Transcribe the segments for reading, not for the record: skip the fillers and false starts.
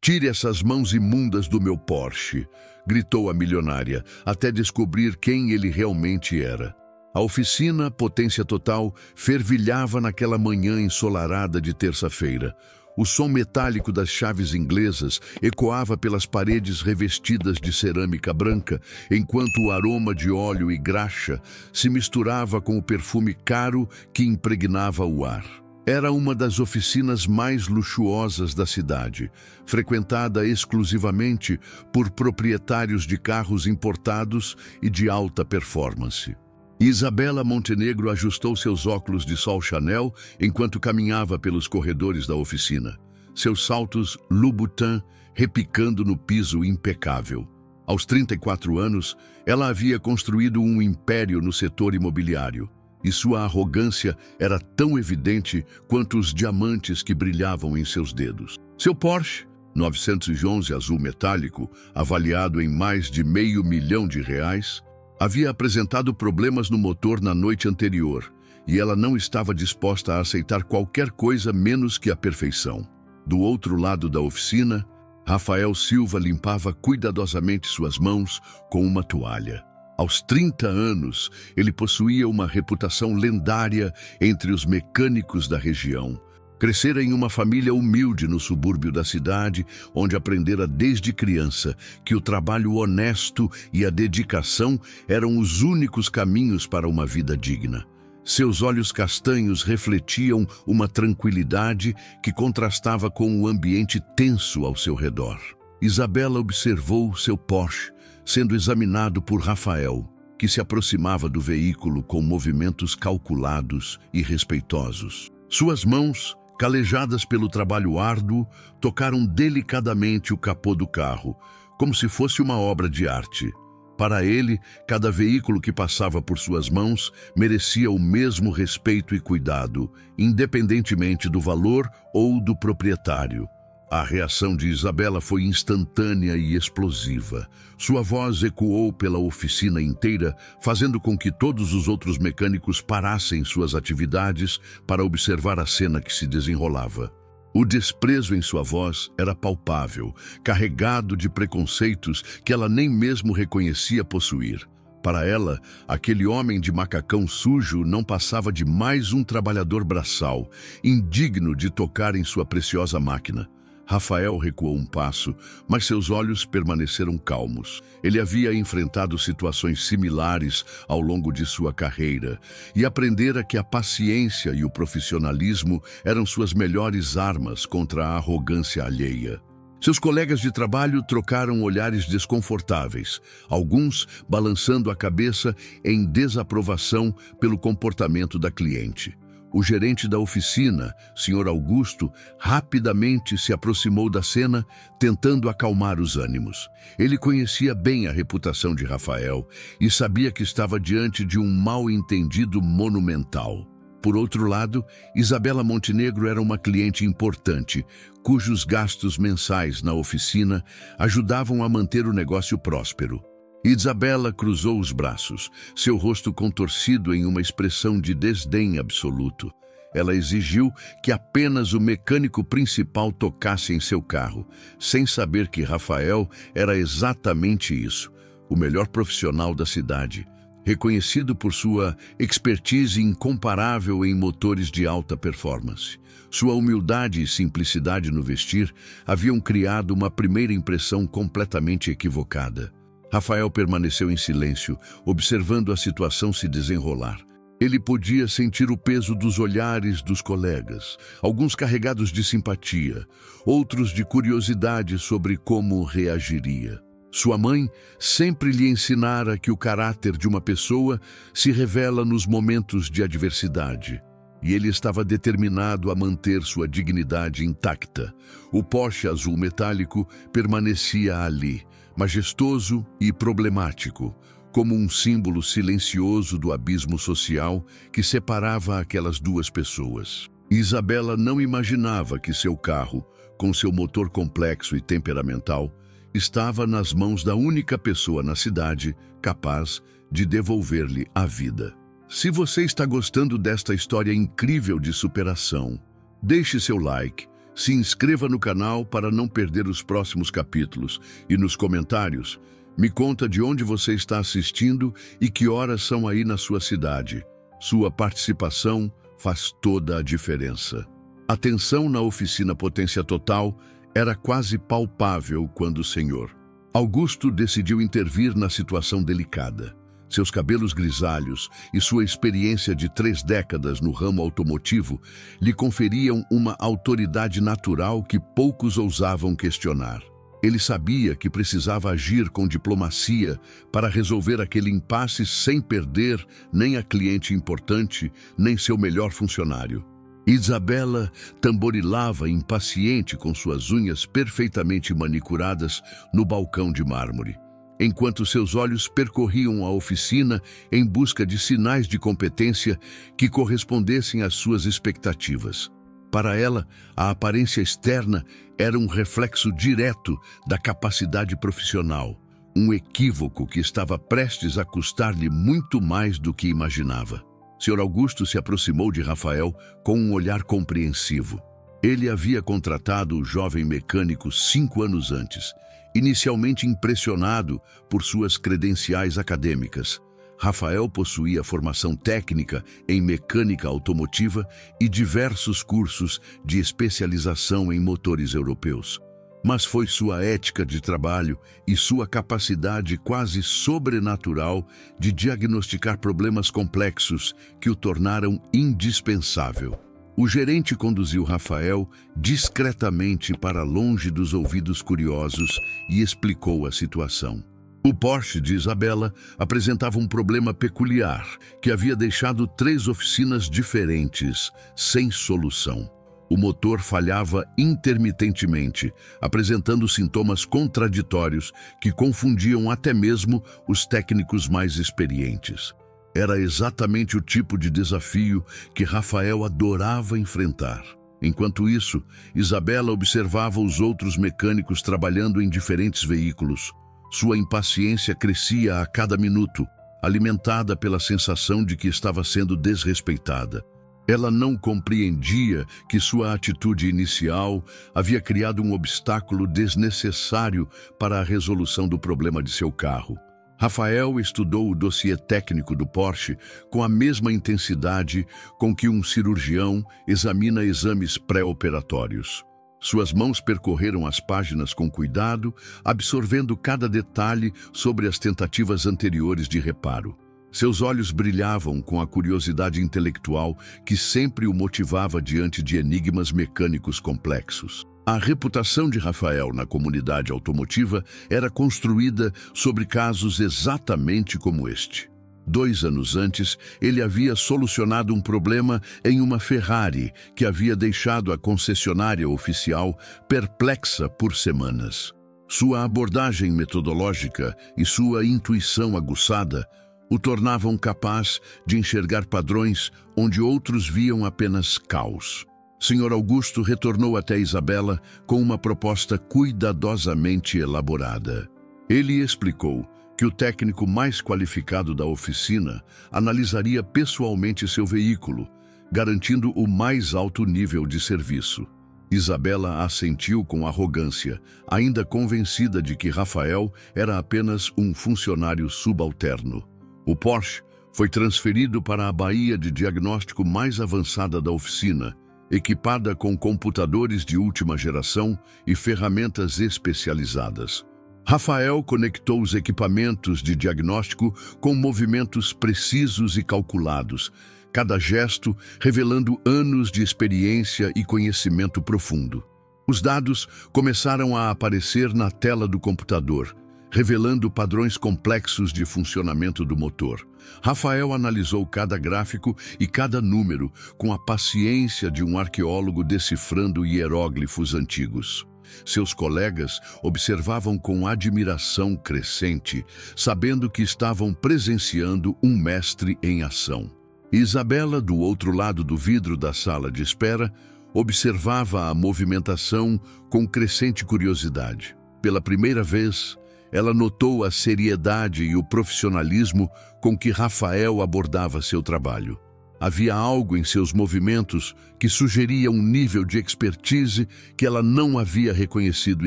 "Tire essas mãos imundas do meu Porsche", gritou a milionária, até descobrir quem ele realmente era. A oficina, potência total, fervilhava naquela manhã ensolarada de terça-feira. O som metálico das chaves inglesas ecoava pelas paredes revestidas de cerâmica branca, enquanto o aroma de óleo e graxa se misturava com o perfume caro que impregnava o ar. Era uma das oficinas mais luxuosas da cidade, frequentada exclusivamente por proprietários de carros importados e de alta performance. Isabela Montenegro ajustou seus óculos de sol Chanel enquanto caminhava pelos corredores da oficina, seus saltos Louboutin repicando no piso impecável. Aos 34 anos, ela havia construído um império no setor imobiliário, e sua arrogância era tão evidente quanto os diamantes que brilhavam em seus dedos. Seu Porsche 911 azul metálico, avaliado em mais de R$500 mil, havia apresentado problemas no motor na noite anterior, e ela não estava disposta a aceitar qualquer coisa menos que a perfeição. Do outro lado da oficina, Rafael Silva limpava cuidadosamente suas mãos com uma toalha. Aos 30 anos, ele possuía uma reputação lendária entre os mecânicos da região. Crescera em uma família humilde no subúrbio da cidade, onde aprendera desde criança que o trabalho honesto e a dedicação eram os únicos caminhos para uma vida digna. Seus olhos castanhos refletiam uma tranquilidade que contrastava com o ambiente tenso ao seu redor. Isabela observou seu Porsche sendo examinado por Rafael, que se aproximava do veículo com movimentos calculados e respeitosos. Suas mãos, calejadas pelo trabalho árduo, tocaram delicadamente o capô do carro, como se fosse uma obra de arte. Para ele, cada veículo que passava por suas mãos merecia o mesmo respeito e cuidado, independentemente do valor ou do proprietário. A reação de Isabela foi instantânea e explosiva. Sua voz ecoou pela oficina inteira, fazendo com que todos os outros mecânicos parassem suas atividades para observar a cena que se desenrolava. O desprezo em sua voz era palpável, carregado de preconceitos que ela nem mesmo reconhecia possuir. Para ela, aquele homem de macacão sujo não passava de mais um trabalhador braçal, indigno de tocar em sua preciosa máquina. Rafael recuou um passo, mas seus olhos permaneceram calmos. Ele havia enfrentado situações similares ao longo de sua carreira e aprendera que a paciência e o profissionalismo eram suas melhores armas contra a arrogância alheia. Seus colegas de trabalho trocaram olhares desconfortáveis, alguns balançando a cabeça em desaprovação pelo comportamento da cliente. O gerente da oficina, Sr. Augusto, rapidamente se aproximou da cena, tentando acalmar os ânimos. Ele conhecia bem a reputação de Rafael e sabia que estava diante de um mal-entendido monumental. Por outro lado, Isabela Montenegro era uma cliente importante, cujos gastos mensais na oficina ajudavam a manter o negócio próspero. Isabela cruzou os braços, seu rosto contorcido em uma expressão de desdém absoluto. Ela exigiu que apenas o mecânico principal tocasse em seu carro, sem saber que Rafael era exatamente isso, o melhor profissional da cidade, reconhecido por sua expertise incomparável em motores de alta performance. Sua humildade e simplicidade no vestir haviam criado uma primeira impressão completamente equivocada. Rafael permaneceu em silêncio, observando a situação se desenrolar. Ele podia sentir o peso dos olhares dos colegas, alguns carregados de simpatia, outros de curiosidade sobre como reagiria. Sua mãe sempre lhe ensinara que o caráter de uma pessoa se revela nos momentos de adversidade, e ele estava determinado a manter sua dignidade intacta. O Porsche azul metálico permanecia ali, majestoso e problemático, como um símbolo silencioso do abismo social que separava aquelas duas pessoas. Isabela não imaginava que seu carro, com seu motor complexo e temperamental, estava nas mãos da única pessoa na cidade capaz de devolver-lhe a vida. Se você está gostando desta história incrível de superação, deixe seu like, Se inscreva no canal para não perder os próximos capítulos e nos comentários, me conta de onde você está assistindo e que horas são aí na sua cidade. Sua participação faz toda a diferença. A tensão na oficina Potência Total era quase palpável quando o Sr. Augusto decidiu intervir na situação delicada. Seus cabelos grisalhos e sua experiência de 3 décadas no ramo automotivo lhe conferiam uma autoridade natural que poucos ousavam questionar. Ele sabia que precisava agir com diplomacia para resolver aquele impasse sem perder nem a cliente importante, nem seu melhor funcionário. Isabela tamborilava impaciente com suas unhas perfeitamente manicuradas no balcão de mármore, enquanto seus olhos percorriam a oficina em busca de sinais de competência que correspondessem às suas expectativas. Para ela, a aparência externa era um reflexo direto da capacidade profissional, um equívoco que estava prestes a custar-lhe muito mais do que imaginava. Sr. Augusto se aproximou de Rafael com um olhar compreensivo. Ele havia contratado o jovem mecânico 5 anos antes, inicialmente impressionado por suas credenciais acadêmicas. Rafael possuía formação técnica em mecânica automotiva e diversos cursos de especialização em motores europeus. Mas foi sua ética de trabalho e sua capacidade quase sobrenatural de diagnosticar problemas complexos que o tornaram indispensável. O gerente conduziu Rafael discretamente para longe dos ouvidos curiosos e explicou a situação. O Porsche de Isabela apresentava um problema peculiar que havia deixado 3 oficinas diferentes sem solução. O motor falhava intermitentemente, apresentando sintomas contraditórios que confundiam até mesmo os técnicos mais experientes. Era exatamente o tipo de desafio que Rafael adorava enfrentar. Enquanto isso, Isabela observava os outros mecânicos trabalhando em diferentes veículos. Sua impaciência crescia a cada minuto, alimentada pela sensação de que estava sendo desrespeitada. Ela não compreendia que sua atitude inicial havia criado um obstáculo desnecessário para a resolução do problema de seu carro. Rafael estudou o dossiê técnico do Porsche com a mesma intensidade com que um cirurgião examina exames pré-operatórios. Suas mãos percorreram as páginas com cuidado, absorvendo cada detalhe sobre as tentativas anteriores de reparo. Seus olhos brilhavam com a curiosidade intelectual que sempre o motivava diante de enigmas mecânicos complexos. A reputação de Rafael na comunidade automotiva era construída sobre casos exatamente como este. 2 anos antes, ele havia solucionado um problema em uma Ferrari que havia deixado a concessionária oficial perplexa por semanas. Sua abordagem metodológica e sua intuição aguçada o tornavam capaz de enxergar padrões onde outros viam apenas caos. Sr. Augusto retornou até Isabela com uma proposta cuidadosamente elaborada. Ele explicou que o técnico mais qualificado da oficina analisaria pessoalmente seu veículo, garantindo o mais alto nível de serviço. Isabela assentiu com arrogância, ainda convencida de que Rafael era apenas um funcionário subalterno. O Porsche foi transferido para a baía de diagnóstico mais avançada da oficina, equipada com computadores de última geração e ferramentas especializadas. Rafael conectou os equipamentos de diagnóstico com movimentos precisos e calculados, cada gesto revelando anos de experiência e conhecimento profundo. Os dados começaram a aparecer na tela do computador, revelando padrões complexos de funcionamento do motor. Rafael analisou cada gráfico e cada número com a paciência de um arqueólogo decifrando hieróglifos antigos. Seus colegas observavam com admiração crescente, sabendo que estavam presenciando um mestre em ação. Isabela, do outro lado do vidro da sala de espera, observava a movimentação com crescente curiosidade. Pela primeira vez, ela notou a seriedade e o profissionalismo com que Rafael abordava seu trabalho. Havia algo em seus movimentos que sugeria um nível de expertise que ela não havia reconhecido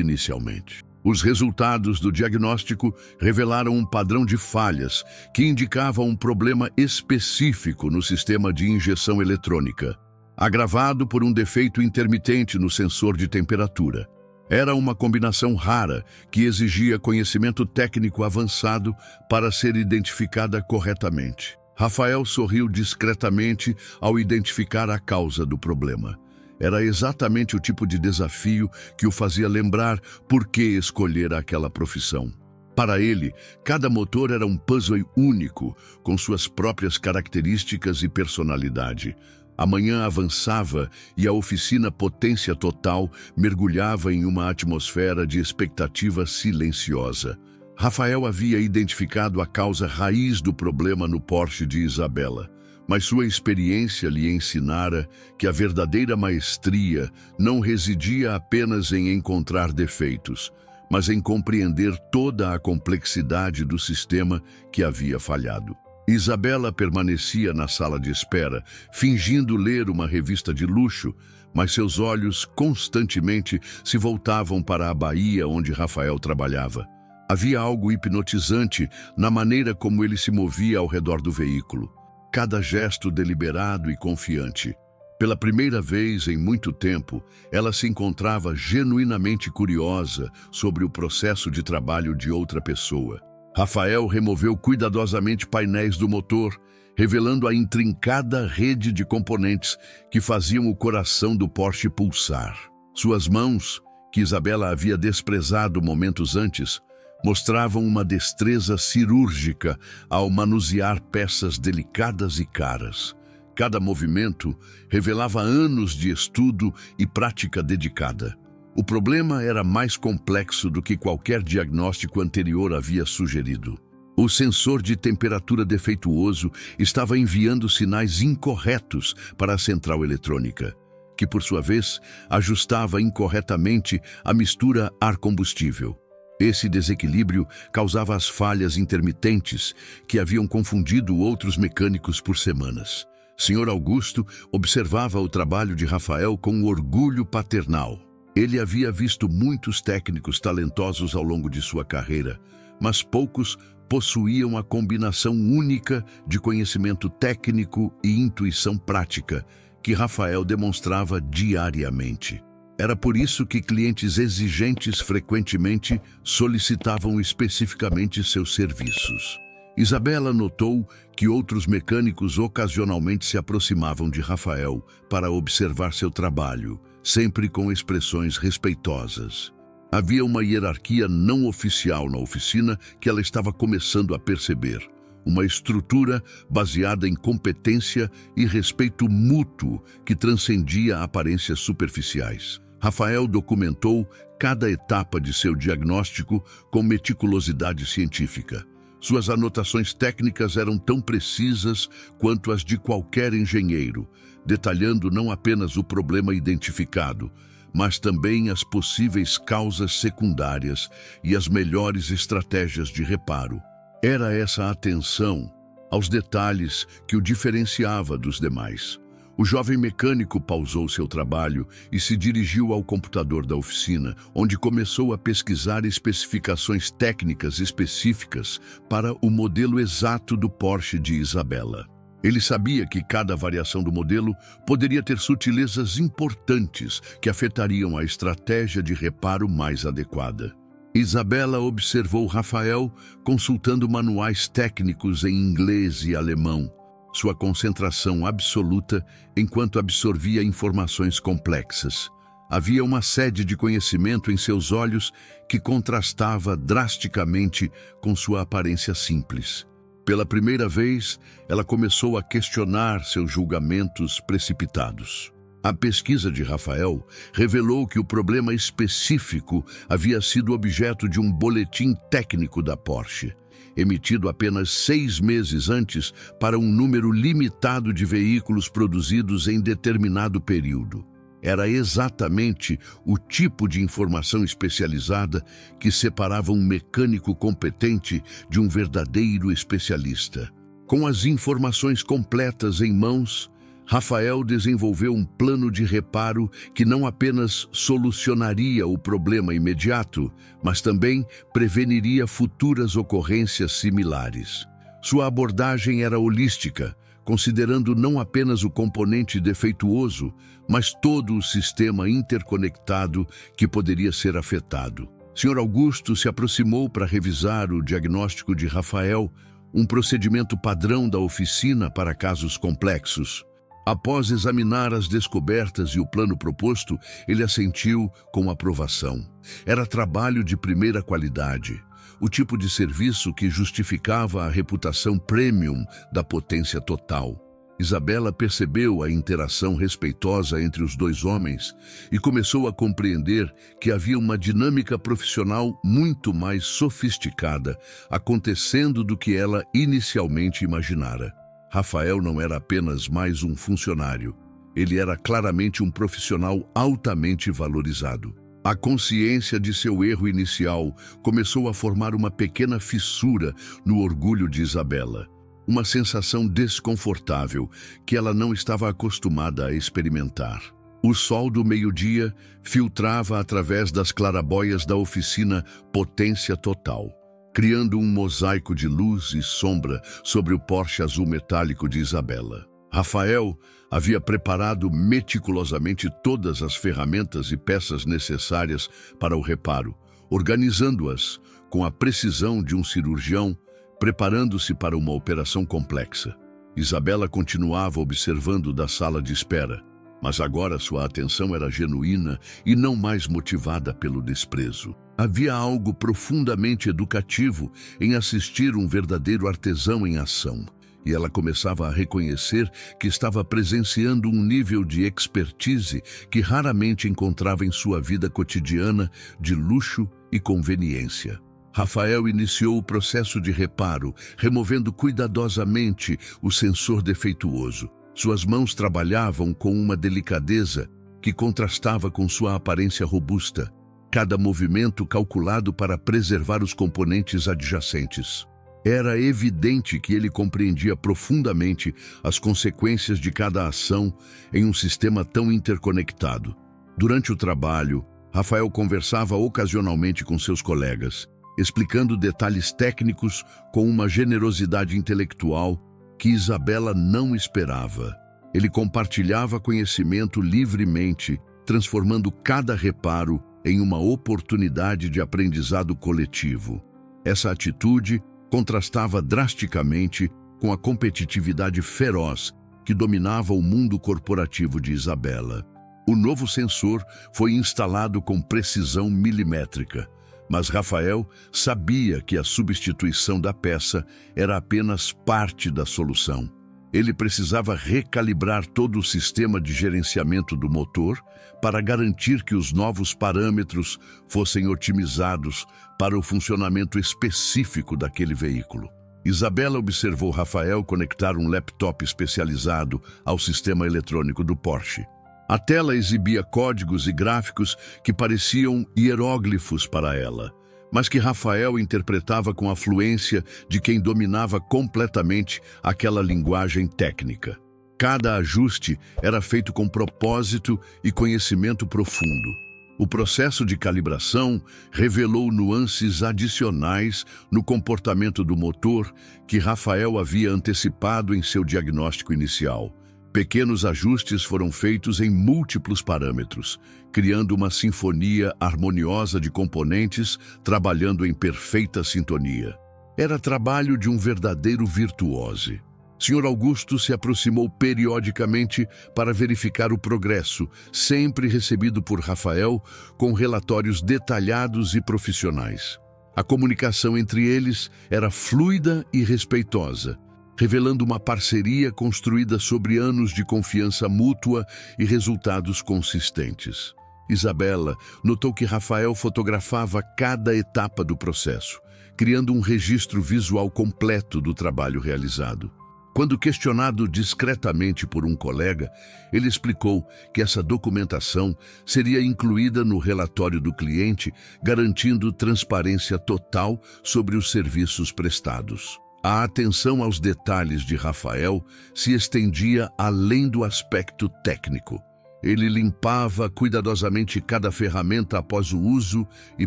inicialmente. Os resultados do diagnóstico revelaram um padrão de falhas que indicava um problema específico no sistema de injeção eletrônica, agravado por um defeito intermitente no sensor de temperatura. Era uma combinação rara que exigia conhecimento técnico avançado para ser identificada corretamente. Rafael sorriu discretamente ao identificar a causa do problema. Era exatamente o tipo de desafio que o fazia lembrar por que escolher aquela profissão. Para ele, cada motor era um puzzle único, com suas próprias características e personalidade. A manhã avançava e a oficina Potência Total mergulhava em uma atmosfera de expectativa silenciosa. Rafael havia identificado a causa raiz do problema no Porsche de Isabela, mas sua experiência lhe ensinara que a verdadeira maestria não residia apenas em encontrar defeitos, mas em compreender toda a complexidade do sistema que havia falhado. Isabela permanecia na sala de espera, fingindo ler uma revista de luxo, mas seus olhos constantemente se voltavam para a baía onde Rafael trabalhava. Havia algo hipnotizante na maneira como ele se movia ao redor do veículo, cada gesto deliberado e confiante. Pela primeira vez em muito tempo, ela se encontrava genuinamente curiosa sobre o processo de trabalho de outra pessoa. Rafael removeu cuidadosamente painéis do motor, revelando a intrincada rede de componentes que faziam o coração do Porsche pulsar. Suas mãos, que Isabela havia desprezado momentos antes, mostravam uma destreza cirúrgica ao manusear peças delicadas e caras. Cada movimento revelava anos de estudo e prática dedicada. O problema era mais complexo do que qualquer diagnóstico anterior havia sugerido. O sensor de temperatura defeituoso estava enviando sinais incorretos para a central eletrônica, que, por sua vez, ajustava incorretamente a mistura ar-combustível. Esse desequilíbrio causava as falhas intermitentes que haviam confundido outros mecânicos por semanas. Sr. Augusto observava o trabalho de Rafael com orgulho paternal. Ele havia visto muitos técnicos talentosos ao longo de sua carreira, mas poucos possuíam a combinação única de conhecimento técnico e intuição prática que Rafael demonstrava diariamente. Era por isso que clientes exigentes frequentemente solicitavam especificamente seus serviços. Isabela notou que outros mecânicos ocasionalmente se aproximavam de Rafael para observar seu trabalho, sempre com expressões respeitosas. Havia uma hierarquia não oficial na oficina que ela estava começando a perceber. Uma estrutura baseada em competência e respeito mútuo que transcendia aparências superficiais. Rafael documentou cada etapa de seu diagnóstico com meticulosidade científica. Suas anotações técnicas eram tão precisas quanto as de qualquer engenheiro, detalhando não apenas o problema identificado, mas também as possíveis causas secundárias e as melhores estratégias de reparo. Era essa atenção aos detalhes que o diferenciava dos demais. O jovem mecânico pausou seu trabalho e se dirigiu ao computador da oficina, onde começou a pesquisar especificações técnicas específicas para o modelo exato do Porsche de Isabela. Ele sabia que cada variação do modelo poderia ter sutilezas importantes que afetariam a estratégia de reparo mais adequada. Isabela observou Rafael consultando manuais técnicos em inglês e alemão, sua concentração absoluta enquanto absorvia informações complexas. Havia uma sede de conhecimento em seus olhos que contrastava drasticamente com sua aparência simples. Pela primeira vez, ela começou a questionar seus julgamentos precipitados. A pesquisa de Rafael revelou que o problema específico havia sido objeto de um boletim técnico da Porsche, emitido apenas 6 meses antes para um número limitado de veículos produzidos em determinado período. Era exatamente o tipo de informação especializada que separava um mecânico competente de um verdadeiro especialista. Com as informações completas em mãos, Rafael desenvolveu um plano de reparo que não apenas solucionaria o problema imediato, mas também preveniria futuras ocorrências similares. Sua abordagem era holística, considerando não apenas o componente defeituoso, mas todo o sistema interconectado que poderia ser afetado. Sr. Augusto se aproximou para revisar o diagnóstico de Rafael, um procedimento padrão da oficina para casos complexos. Após examinar as descobertas e o plano proposto, ele assentiu com aprovação. Era trabalho de primeira qualidade, o tipo de serviço que justificava a reputação premium da Potência Total. Isabela percebeu a interação respeitosa entre os dois homens e começou a compreender que havia uma dinâmica profissional muito mais sofisticada acontecendo do que ela inicialmente imaginara. Rafael não era apenas mais um funcionário, ele era claramente um profissional altamente valorizado. A consciência de seu erro inicial começou a formar uma pequena fissura no orgulho de Isabela. Uma sensação desconfortável que ela não estava acostumada a experimentar. O sol do meio-dia filtrava através das clarabóias da oficina Potência Total, criando um mosaico de luz e sombra sobre o Porsche azul metálico de Isabela. Rafael havia preparado meticulosamente todas as ferramentas e peças necessárias para o reparo, organizando-as com a precisão de um cirurgião, preparando-se para uma operação complexa. Isabela continuava observando da sala de espera, mas agora sua atenção era genuína e não mais motivada pelo desprezo. Havia algo profundamente educativo em assistir um verdadeiro artesão em ação, e ela começava a reconhecer que estava presenciando um nível de expertise que raramente encontrava em sua vida cotidiana de luxo e conveniência. Rafael iniciou o processo de reparo, removendo cuidadosamente o sensor defeituoso. Suas mãos trabalhavam com uma delicadeza que contrastava com sua aparência robusta, cada movimento calculado para preservar os componentes adjacentes. Era evidente que ele compreendia profundamente as consequências de cada ação em um sistema tão interconectado. Durante o trabalho, Rafael conversava ocasionalmente com seus colegas, explicando detalhes técnicos com uma generosidade intelectual que Isabela não esperava. Ele compartilhava conhecimento livremente, transformando cada reparo em uma oportunidade de aprendizado coletivo. Essa atitude contrastava drasticamente com a competitividade feroz que dominava o mundo corporativo de Isabela. O novo sensor foi instalado com precisão milimétrica, mas Rafael sabia que a substituição da peça era apenas parte da solução. Ele precisava recalibrar todo o sistema de gerenciamento do motor para garantir que os novos parâmetros fossem otimizados para o funcionamento específico daquele veículo. Isabela observou Rafael conectar um laptop especializado ao sistema eletrônico do Porsche. A tela exibia códigos e gráficos que pareciam hieróglifos para ela, mas que Rafael interpretava com a fluência de quem dominava completamente aquela linguagem técnica. Cada ajuste era feito com propósito e conhecimento profundo. O processo de calibração revelou nuances adicionais no comportamento do motor que Rafael havia antecipado em seu diagnóstico inicial. Pequenos ajustes foram feitos em múltiplos parâmetros, criando uma sinfonia harmoniosa de componentes trabalhando em perfeita sintonia. Era trabalho de um verdadeiro virtuose. Sr. Augusto se aproximou periodicamente para verificar o progresso, sempre recebido por Rafael com relatórios detalhados e profissionais. A comunicação entre eles era fluida e respeitosa, revelando uma parceria construída sobre anos de confiança mútua e resultados consistentes. Isabela notou que Rafael fotografava cada etapa do processo, criando um registro visual completo do trabalho realizado. Quando questionado discretamente por um colega, ele explicou que essa documentação seria incluída no relatório do cliente, garantindo transparência total sobre os serviços prestados. A atenção aos detalhes de Rafael se estendia além do aspecto técnico. Ele limpava cuidadosamente cada ferramenta após o uso e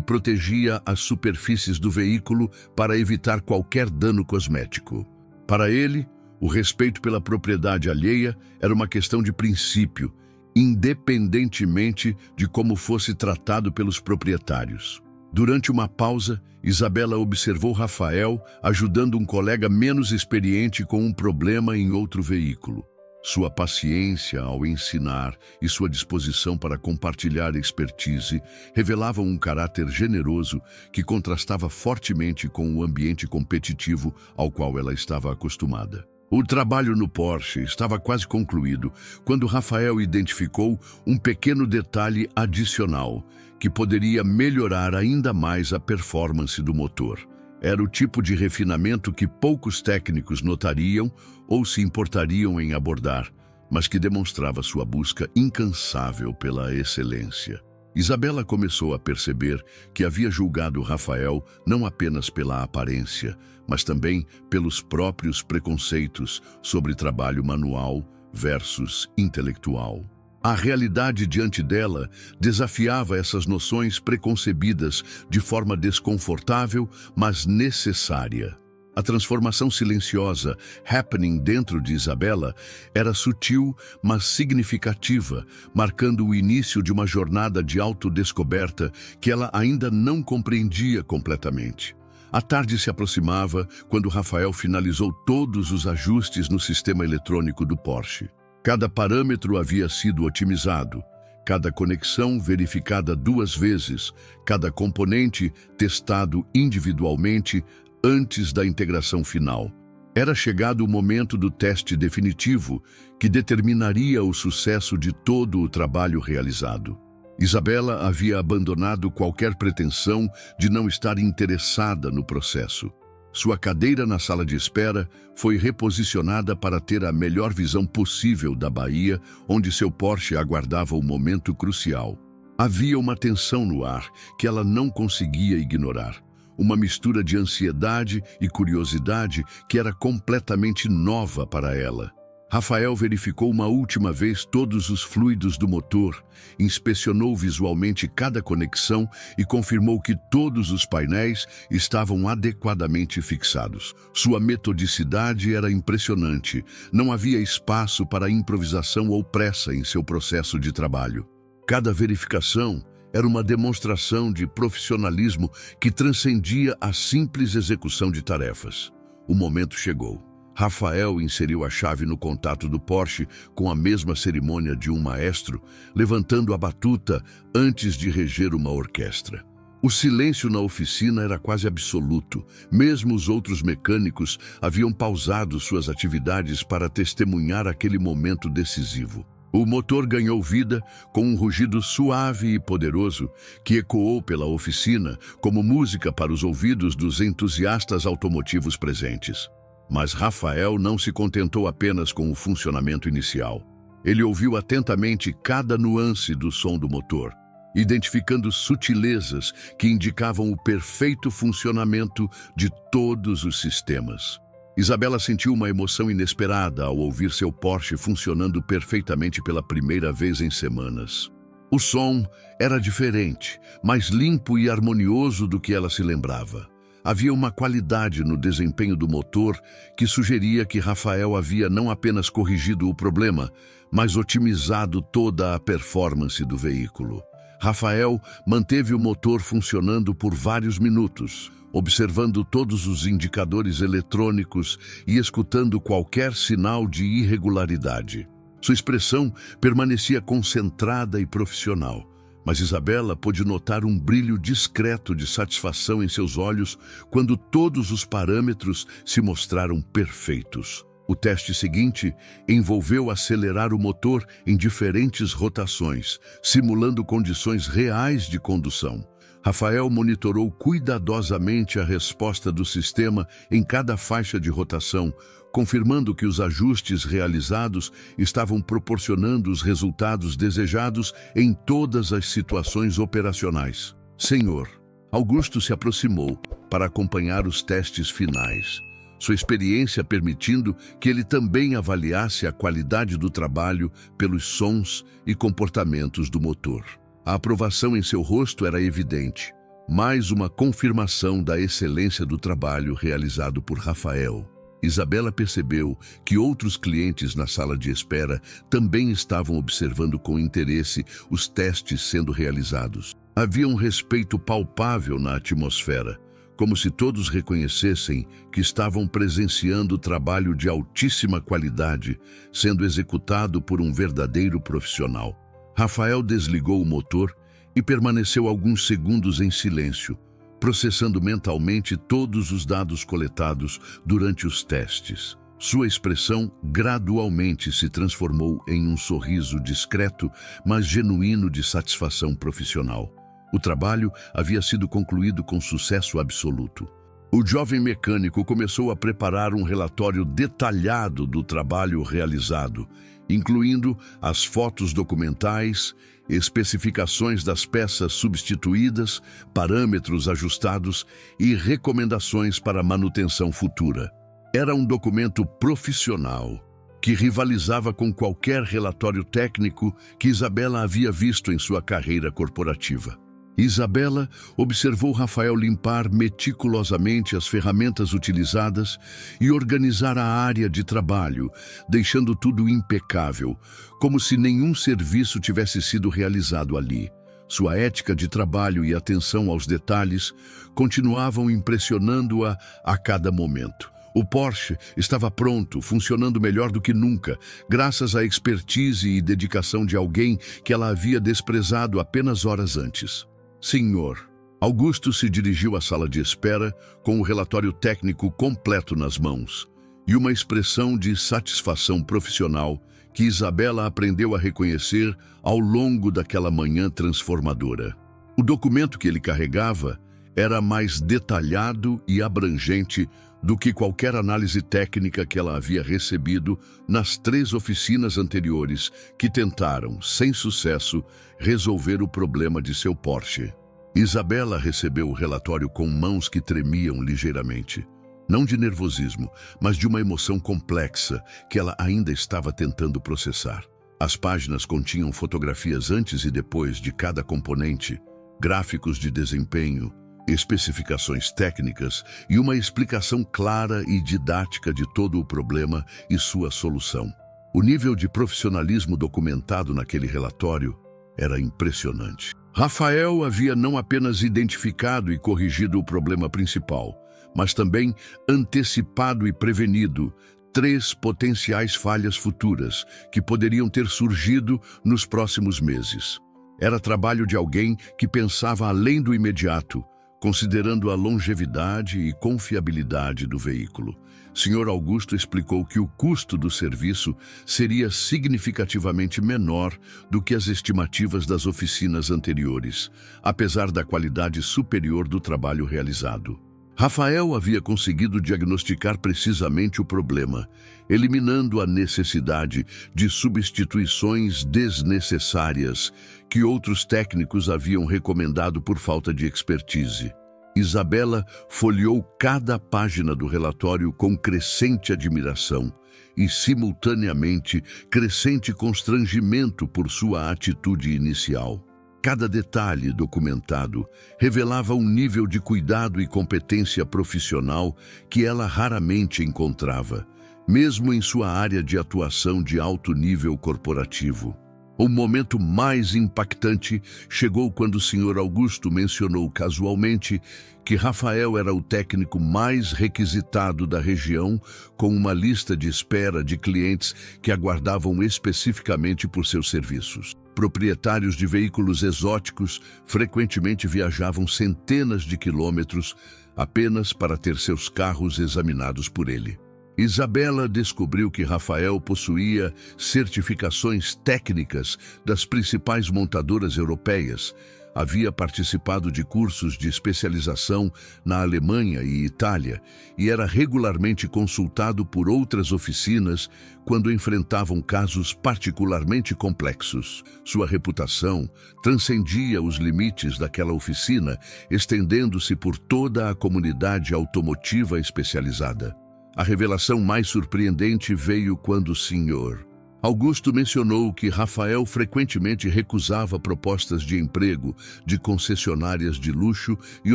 protegia as superfícies do veículo para evitar qualquer dano cosmético. Para ele, o respeito pela propriedade alheia era uma questão de princípio, independentemente de como fosse tratado pelos proprietários. Durante uma pausa, Isabela observou Rafael ajudando um colega menos experiente com um problema em outro veículo. Sua paciência ao ensinar e sua disposição para compartilhar expertise revelavam um caráter generoso que contrastava fortemente com o ambiente competitivo ao qual ela estava acostumada. O trabalho no Porsche estava quase concluído quando Rafael identificou um pequeno detalhe adicional que poderia melhorar ainda mais a performance do motor. Era o tipo de refinamento que poucos técnicos notariam ou se importariam em abordar, mas que demonstrava sua busca incansável pela excelência. Isabela começou a perceber que havia julgado Rafael não apenas pela aparência, mas também pelos próprios preconceitos sobre trabalho manual versus intelectual. A realidade diante dela desafiava essas noções preconcebidas de forma desconfortável, mas necessária. A transformação silenciosa happening dentro de Isabela era sutil, mas significativa, marcando o início de uma jornada de autodescoberta que ela ainda não compreendia completamente. A tarde se aproximava quando Rafael finalizou todos os ajustes no sistema eletrônico do Porsche. Cada parâmetro havia sido otimizado, cada conexão verificada 2 vezes, cada componente testado individualmente antes da integração final. Era chegado o momento do teste definitivo, que determinaria o sucesso de todo o trabalho realizado. Isabela havia abandonado qualquer pretensão de não estar interessada no processo. Sua cadeira na sala de espera foi reposicionada para ter a melhor visão possível da Bahia, onde seu Porsche aguardava o momento crucial. Havia uma tensão no ar que ela não conseguia ignorar. Uma mistura de ansiedade e curiosidade que era completamente nova para ela. Rafael verificou uma última vez todos os fluidos do motor, inspecionou visualmente cada conexão e confirmou que todos os painéis estavam adequadamente fixados. Sua metodicidade era impressionante. Não havia espaço para improvisação ou pressa em seu processo de trabalho. Cada verificação era uma demonstração de profissionalismo que transcendia a simples execução de tarefas. O momento chegou. Rafael inseriu a chave no contato do Porsche com a mesma cerimônia de um maestro, levantando a batuta antes de reger uma orquestra. O silêncio na oficina era quase absoluto. Mesmo os outros mecânicos haviam pausado suas atividades para testemunhar aquele momento decisivo. O motor ganhou vida com um rugido suave e poderoso que ecoou pela oficina como música para os ouvidos dos entusiastas automotivos presentes. Mas Rafael não se contentou apenas com o funcionamento inicial. Ele ouviu atentamente cada nuance do som do motor, identificando sutilezas que indicavam o perfeito funcionamento de todos os sistemas. Isabela sentiu uma emoção inesperada ao ouvir seu Porsche funcionando perfeitamente pela primeira vez em semanas. O som era diferente, mais limpo e harmonioso do que ela se lembrava. Havia uma qualidade no desempenho do motor que sugeria que Rafael havia não apenas corrigido o problema, mas otimizado toda a performance do veículo. Rafael manteve o motor funcionando por vários minutos, observando todos os indicadores eletrônicos e escutando qualquer sinal de irregularidade. Sua expressão permanecia concentrada e profissional. Mas Isabela pôde notar um brilho discreto de satisfação em seus olhos quando todos os parâmetros se mostraram perfeitos. O teste seguinte envolveu acelerar o motor em diferentes rotações, simulando condições reais de condução. Rafael monitorou cuidadosamente a resposta do sistema em cada faixa de rotação, confirmando que os ajustes realizados estavam proporcionando os resultados desejados em todas as situações operacionais. Senhor, Augusto se aproximou para acompanhar os testes finais. sua experiência permitindo que ele também avaliasse a qualidade do trabalho pelos sons e comportamentos do motor. A aprovação em seu rosto era evidente, mais uma confirmação da excelência do trabalho realizado por Rafael. Isabela percebeu que outros clientes na sala de espera também estavam observando com interesse os testes sendo realizados. Havia um respeito palpável na atmosfera, como se todos reconhecessem que estavam presenciando trabalho de altíssima qualidade sendo executado por um verdadeiro profissional. Rafael desligou o motor e permaneceu alguns segundos em silêncio, processando mentalmente todos os dados coletados durante os testes. Sua expressão gradualmente se transformou em um sorriso discreto, mas genuíno de satisfação profissional. O trabalho havia sido concluído com sucesso absoluto. O jovem mecânico começou a preparar um relatório detalhado do trabalho realizado, incluindo as fotos documentais, especificações das peças substituídas, parâmetros ajustados e recomendações para manutenção futura. Era um documento profissional que rivalizava com qualquer relatório técnico que Isabela havia visto em sua carreira corporativa. Isabela observou Rafael limpar meticulosamente as ferramentas utilizadas e organizar a área de trabalho, deixando tudo impecável, como se nenhum serviço tivesse sido realizado ali. Sua ética de trabalho e atenção aos detalhes continuavam impressionando-a a cada momento. O Porsche estava pronto, funcionando melhor do que nunca, graças à expertise e dedicação de alguém que ela havia desprezado apenas horas antes. Senhor, Augusto se dirigiu à sala de espera com o relatório técnico completo nas mãos e uma expressão de satisfação profissional que Isabela aprendeu a reconhecer ao longo daquela manhã transformadora. O documento que ele carregava era mais detalhado e abrangente do que qualquer análise técnica que ela havia recebido nas 3 oficinas anteriores que tentaram, sem sucesso, resolver o problema de seu Porsche. Isabela recebeu o relatório com mãos que tremiam ligeiramente. Não de nervosismo, mas de uma emoção complexa que ela ainda estava tentando processar. As páginas continham fotografias antes e depois de cada componente, gráficos de desempenho, especificações técnicas e uma explicação clara e didática de todo o problema e sua solução. O nível de profissionalismo documentado naquele relatório era impressionante. Rafael havia não apenas identificado e corrigido o problema principal, mas também antecipado e prevenido 3 potenciais falhas futuras que poderiam ter surgido nos próximos meses. Era trabalho de alguém que pensava além do imediato, considerando a longevidade e confiabilidade do veículo. Sr. Augusto explicou que o custo do serviço seria significativamente menor do que as estimativas das oficinas anteriores, apesar da qualidade superior do trabalho realizado. Rafael havia conseguido diagnosticar precisamente o problema, eliminando a necessidade de substituições desnecessárias que outros técnicos haviam recomendado por falta de expertise. Isabela folheou cada página do relatório com crescente admiração e, simultaneamente, crescente constrangimento por sua atitude inicial. Cada detalhe documentado revelava um nível de cuidado e competência profissional que ela raramente encontrava, mesmo em sua área de atuação de alto nível corporativo. O momento mais impactante chegou quando o Sr. Augusto mencionou casualmente que Rafael era o técnico mais requisitado da região, com uma lista de espera de clientes que aguardavam especificamente por seus serviços. Proprietários de veículos exóticos frequentemente viajavam centenas de quilômetros apenas para ter seus carros examinados por ele. Isabela descobriu que Rafael possuía certificações técnicas das principais montadoras europeias, havia participado de cursos de especialização na Alemanha e Itália e era regularmente consultado por outras oficinas quando enfrentavam casos particularmente complexos. Sua reputação transcendia os limites daquela oficina, estendendo-se por toda a comunidade automotiva especializada. A revelação mais surpreendente veio quando o Sr. Augusto mencionou que Rafael frequentemente recusava propostas de emprego de concessionárias de luxo e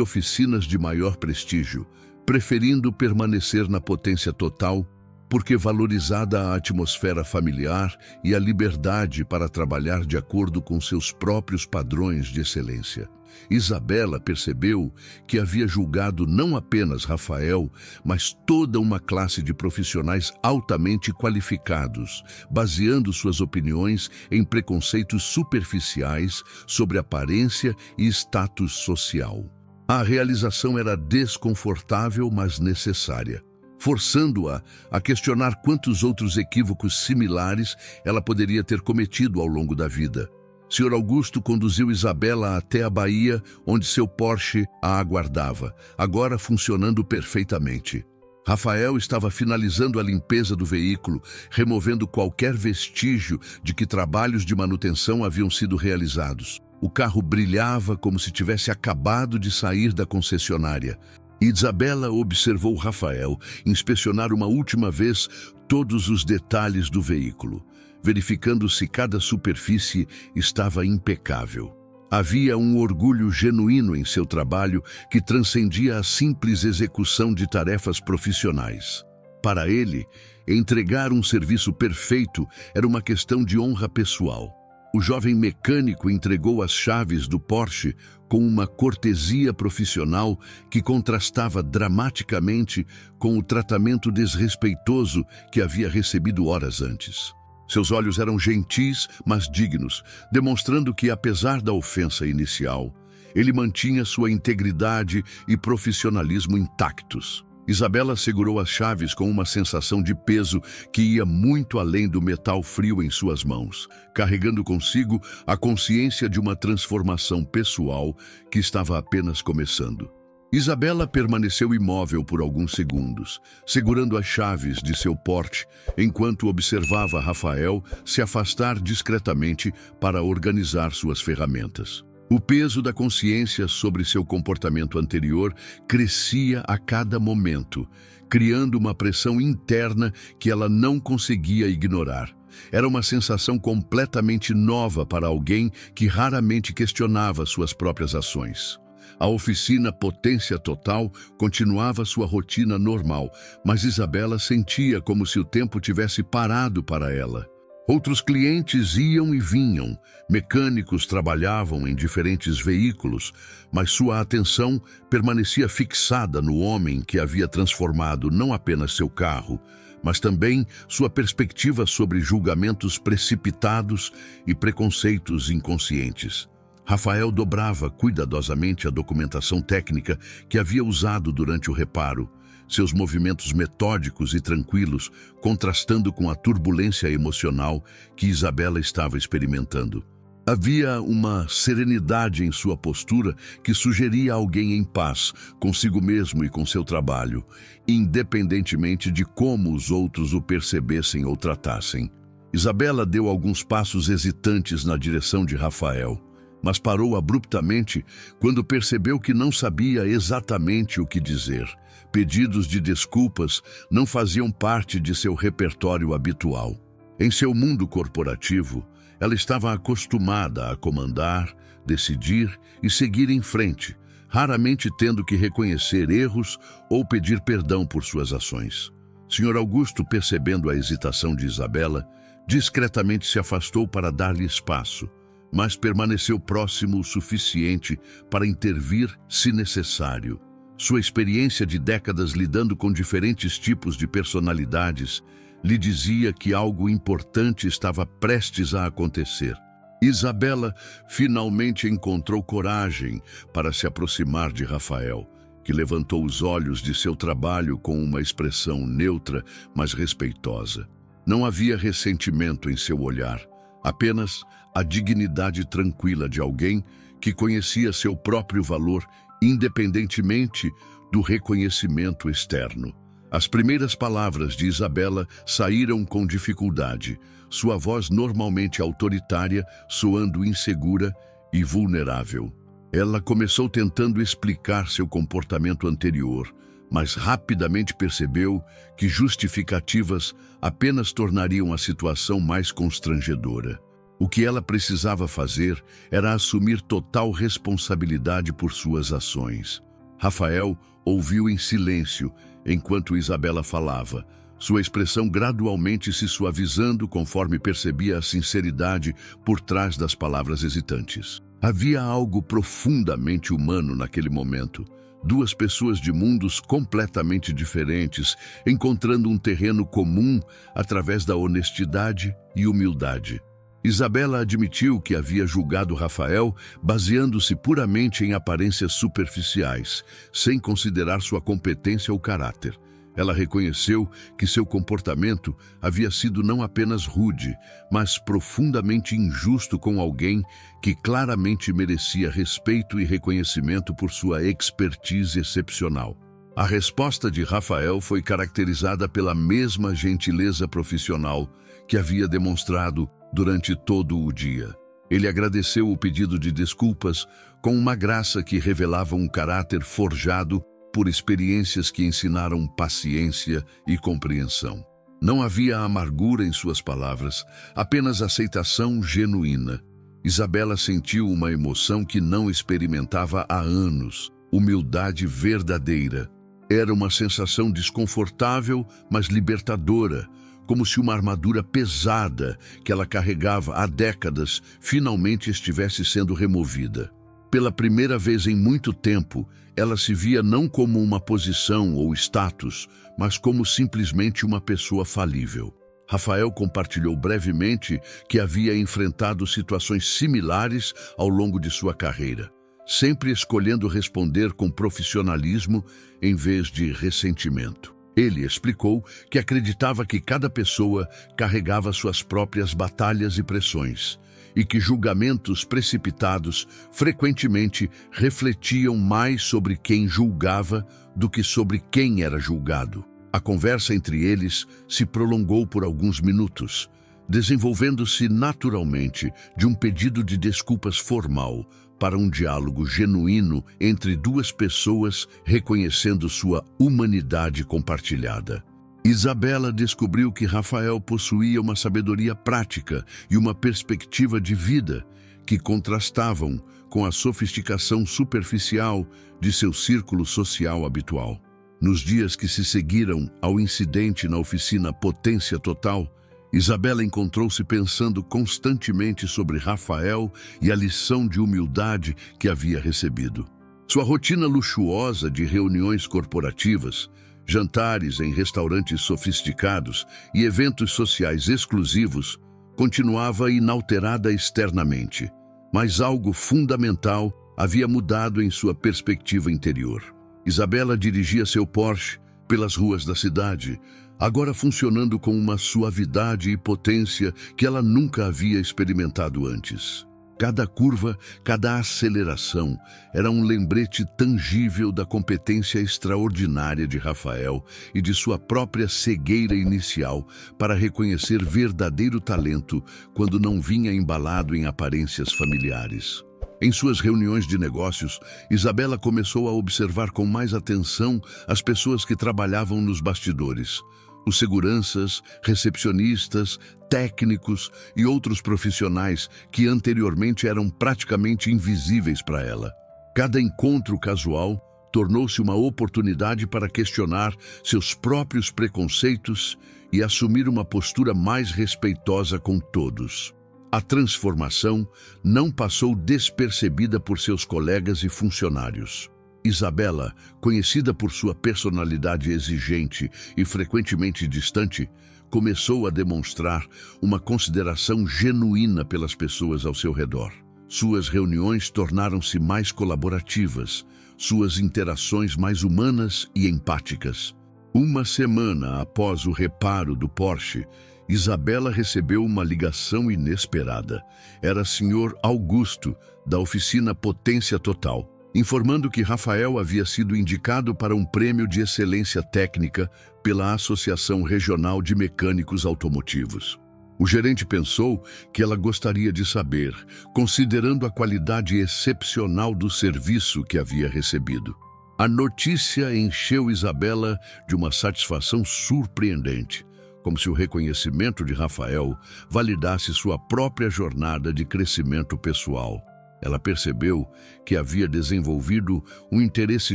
oficinas de maior prestígio, preferindo permanecer na potência total porque valorizada a atmosfera familiar e a liberdade para trabalhar de acordo com seus próprios padrões de excelência. Isabela percebeu que havia julgado não apenas Rafael, mas toda uma classe de profissionais altamente qualificados, baseando suas opiniões em preconceitos superficiais sobre aparência e status social. A realização era desconfortável, mas necessária, forçando-a a questionar quantos outros equívocos similares ela poderia ter cometido ao longo da vida. Sr. Augusto conduziu Isabela até a Bahia, onde seu Porsche a aguardava, agora funcionando perfeitamente. Rafael estava finalizando a limpeza do veículo, removendo qualquer vestígio de que trabalhos de manutenção haviam sido realizados. O carro brilhava como se tivesse acabado de sair da concessionária. Isabela observou Rafael inspecionar uma última vez todos os detalhes do veículo, verificando se cada superfície estava impecável. Havia um orgulho genuíno em seu trabalho que transcendia a simples execução de tarefas profissionais. Para ele, entregar um serviço perfeito era uma questão de honra pessoal. O jovem mecânico entregou as chaves do Porsche com uma cortesia profissional que contrastava dramaticamente com o tratamento desrespeitoso que havia recebido horas antes. Seus olhos eram gentis, mas dignos, demonstrando que, apesar da ofensa inicial, ele mantinha sua integridade e profissionalismo intactos. Isabela segurou as chaves com uma sensação de peso que ia muito além do metal frio em suas mãos, carregando consigo a consciência de uma transformação pessoal que estava apenas começando. Isabela permaneceu imóvel por alguns segundos, segurando as chaves de seu Porsche, enquanto observava Rafael se afastar discretamente para organizar suas ferramentas. O peso da consciência sobre seu comportamento anterior crescia a cada momento, criando uma pressão interna que ela não conseguia ignorar. Era uma sensação completamente nova para alguém que raramente questionava suas próprias ações. A oficina Potência Total continuava sua rotina normal, mas Isabela sentia como se o tempo tivesse parado para ela. Outros clientes iam e vinham, mecânicos trabalhavam em diferentes veículos, mas sua atenção permanecia fixada no homem que havia transformado não apenas seu carro, mas também sua perspectiva sobre julgamentos precipitados e preconceitos inconscientes. Rafael dobrava cuidadosamente a documentação técnica que havia usado durante o reparo, seus movimentos metódicos e tranquilos contrastando com a turbulência emocional que Isabela estava experimentando. Havia uma serenidade em sua postura que sugeria alguém em paz consigo mesmo e com seu trabalho, independentemente de como os outros o percebessem ou tratassem. Isabela deu alguns passos hesitantes na direção de Rafael, mas parou abruptamente quando percebeu que não sabia exatamente o que dizer. Pedidos de desculpas não faziam parte de seu repertório habitual. Em seu mundo corporativo, ela estava acostumada a comandar, decidir e seguir em frente, raramente tendo que reconhecer erros ou pedir perdão por suas ações. Sr. Augusto, percebendo a hesitação de Isabela, discretamente se afastou para dar-lhe espaço, mas permaneceu próximo o suficiente para intervir se necessário. Sua experiência de décadas lidando com diferentes tipos de personalidades lhe dizia que algo importante estava prestes a acontecer. Isabela finalmente encontrou coragem para se aproximar de Rafael, que levantou os olhos de seu trabalho com uma expressão neutra, mas respeitosa. Não havia ressentimento em seu olhar, apenas a dignidade tranquila de alguém que conhecia seu próprio valor independentemente do reconhecimento externo. As primeiras palavras de Isabela saíram com dificuldade, sua voz normalmente autoritária, soando insegura e vulnerável. Ela começou tentando explicar seu comportamento anterior, mas rapidamente percebeu que justificativas apenas tornariam a situação mais constrangedora. O que ela precisava fazer era assumir total responsabilidade por suas ações. Rafael ouviu em silêncio enquanto Isabela falava, sua expressão gradualmente se suavizando conforme percebia a sinceridade por trás das palavras hesitantes. Havia algo profundamente humano naquele momento. Duas pessoas de mundos completamente diferentes, encontrando um terreno comum através da honestidade e humildade. Isabela admitiu que havia julgado Rafael baseando-se puramente em aparências superficiais, sem considerar sua competência ou caráter. Ela reconheceu que seu comportamento havia sido não apenas rude, mas profundamente injusto com alguém que claramente merecia respeito e reconhecimento por sua expertise excepcional. A resposta de Rafael foi caracterizada pela mesma gentileza profissional que havia demonstrado durante todo o dia. Ele agradeceu o pedido de desculpas com uma graça que revelava um caráter forjado por experiências que ensinaram paciência e compreensão. Não havia amargura em suas palavras, apenas aceitação genuína. Isabela sentiu uma emoção que não experimentava há anos, humildade verdadeira. Era uma sensação desconfortável, mas libertadora, como se uma armadura pesada que ela carregava há décadas finalmente estivesse sendo removida. Pela primeira vez em muito tempo, ela se via não como uma posição ou status, mas como simplesmente uma pessoa falível. Rafael compartilhou brevemente que havia enfrentado situações similares ao longo de sua carreira, sempre escolhendo responder com profissionalismo em vez de ressentimento. Ele explicou que acreditava que cada pessoa carregava suas próprias batalhas e pressões, e que julgamentos precipitados frequentemente refletiam mais sobre quem julgava do que sobre quem era julgado. A conversa entre eles se prolongou por alguns minutos, desenvolvendo-se naturalmente de um pedido de desculpas formal para um diálogo genuíno entre duas pessoas reconhecendo sua humanidade compartilhada. Isabela descobriu que Rafael possuía uma sabedoria prática e uma perspectiva de vida que contrastavam com a sofisticação superficial de seu círculo social habitual. Nos dias que se seguiram ao incidente na oficina Potência Total, Isabela encontrou-se pensando constantemente sobre Rafael e a lição de humildade que havia recebido. Sua rotina luxuosa de reuniões corporativas, jantares em restaurantes sofisticados e eventos sociais exclusivos continuava inalterada externamente, mas algo fundamental havia mudado em sua perspectiva interior. Isabela dirigia seu Porsche pelas ruas da cidade, agora funcionando com uma suavidade e potência que ela nunca havia experimentado antes. Cada curva, cada aceleração era um lembrete tangível da competência extraordinária de Rafael e de sua própria cegueira inicial para reconhecer verdadeiro talento quando não vinha embalado em aparências familiares. Em suas reuniões de negócios, Isabela começou a observar com mais atenção as pessoas que trabalhavam nos bastidores. Os seguranças, recepcionistas, técnicos e outros profissionais que anteriormente eram praticamente invisíveis para ela. Cada encontro casual tornou-se uma oportunidade para questionar seus próprios preconceitos e assumir uma postura mais respeitosa com todos. A transformação não passou despercebida por seus colegas e funcionários. Isabela, conhecida por sua personalidade exigente e frequentemente distante, começou a demonstrar uma consideração genuína pelas pessoas ao seu redor. Suas reuniões tornaram-se mais colaborativas, suas interações mais humanas e empáticas. Uma semana após o reparo do Porsche, Isabela recebeu uma ligação inesperada. Era Sr. Augusto, da oficina Potência Total, informando que Rafael havia sido indicado para um prêmio de excelência técnica pela Associação Regional de Mecânicos Automotivos. O gerente pensou que ela gostaria de saber, considerando a qualidade excepcional do serviço que havia recebido. A notícia encheu Isabela de uma satisfação surpreendente, como se o reconhecimento de Rafael validasse sua própria jornada de crescimento pessoal. Ela percebeu que havia desenvolvido um interesse